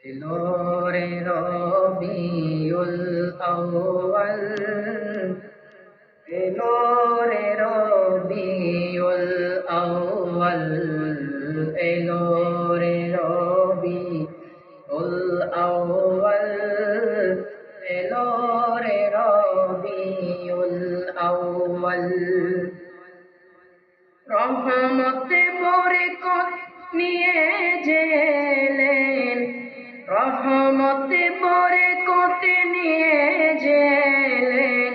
এলো রে রবিউল আউয়াল, এলো রে রবিউল আউয়াল, এলো রে রবিউল আউয়াল, এলো রে রবিউল আউয়াল। রহমতে বরকত নিয়ে জেলেন, রহমতে বরকত নিয়ে জেলেন,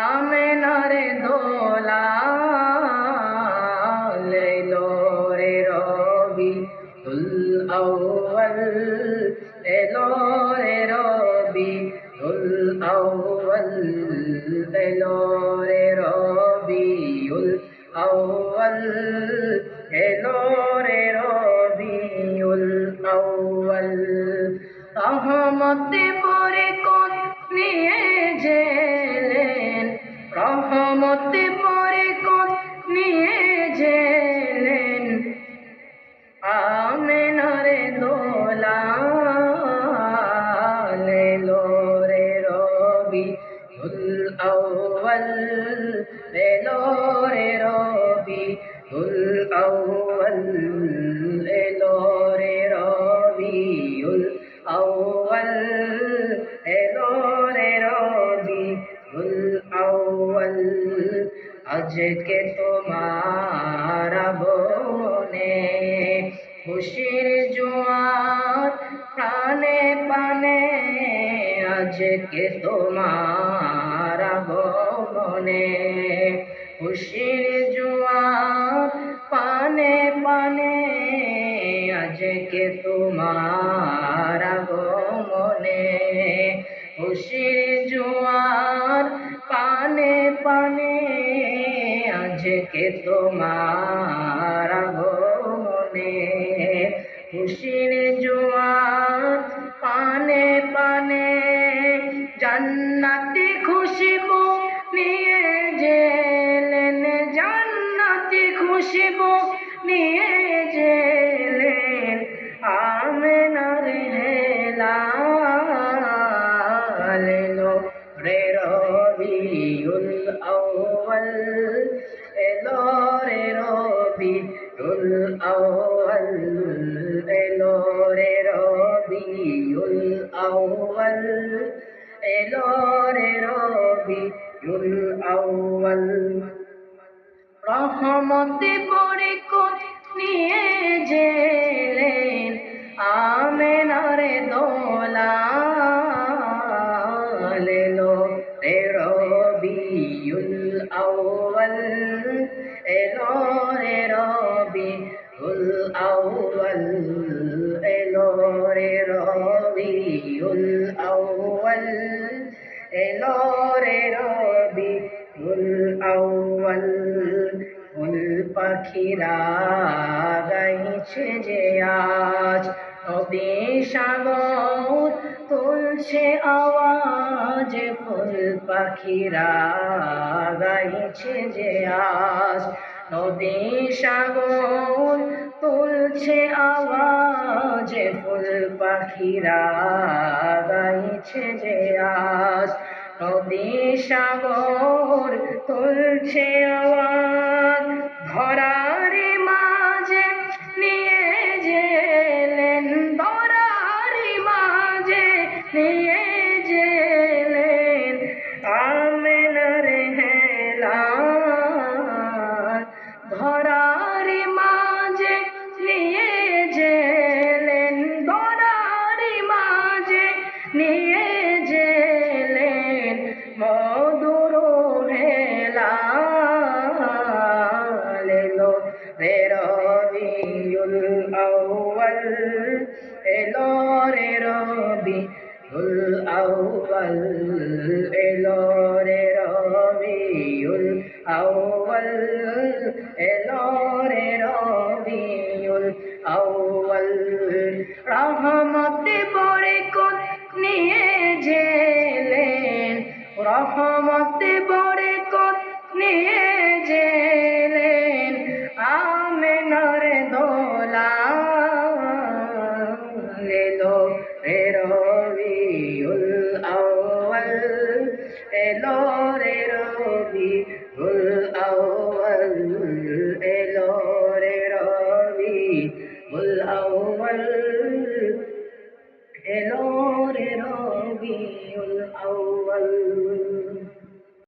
আমেনার দোলাল, এলো রে রবিউল আউয়াল, এলো রে রবিউল আউয়াল, এলো রে রবিউল আউয়াল, এলো রে রবিউল আউয়াল। রহমতে বরকত নিয়ে জেলেন, রহমতে বরকত নিয়ে জেলেন, আমেনার দোলাল, এলো রে রবিউল আউয়াল, এলো রে রবিউল আউয়াল, এলো রে রবিউল আউয়াল, এলো রে রবিউল আউয়াল। আজকে তোমার আগমনে খুশির জোয়ার প্রাণে পানে, আজকে তোমার আগমনে খুশির জোয়ার পানে পানে, আজকে তোমার আগমনে খুশির জোয়ার পানে পানে, আজকে তোমার আগমনে খুশির জোয়ার পানে পানে, জান্নাতি খুশবু নিয়ে জেলেন, জান্নাতি খুশবু নিয়ে জেলেন, আমেনার হেলাল, এলো রে রবিউল আউয়াল, এলো রে রবিউল আউয়াল, এলো রে রবিউল আউয়াল, এলো রে রবিউল আউয়াল। রহমতে বরকত নিয়ে জেলেন, আমেনার দোলাল, এলো রে রবিউল আউয়াল, এলো রে রবিউল আউয়াল, এলো রে রবিউল আউয়াল, এলো রে রবিউল আউয়াল। ফুল পাখিরা গাইছে যে আজ, নবী সাগর তুলছে আওয়াজ, ফুল পাখিরা গাইছে যে আজ, নদী সাগর তুলছে আওয়াজ, ফুল পাখিরা গাইছে যে আজ, নদী সাগর তুলছে আওয়াজ। ধরার মাঝে নিয়ে জেলেন, ধরার মাঝে নিয়ে জেলেন, আমেনার হেলাল, ধরার মাঝে নিয়ে জেলেন, ধরার মাঝে নিয়ে জেলেন, মধুর হেলাল, এলো রে রবিউল আউয়াল, এলো রে রবিউল আউয়াল, এলো রে রবিউল আউয়াল, এলো রে রবিউল আউয়াল। রহমতে বরকত নিয়ে জেলেন, রহমতে বরকত নিয়ে জেলেন, আমেনার দোলাল, এলো এলো রে রবিউল আউয়াল এলো রে রবিউল আউয়াল এলো রে রবিউল আউয়াল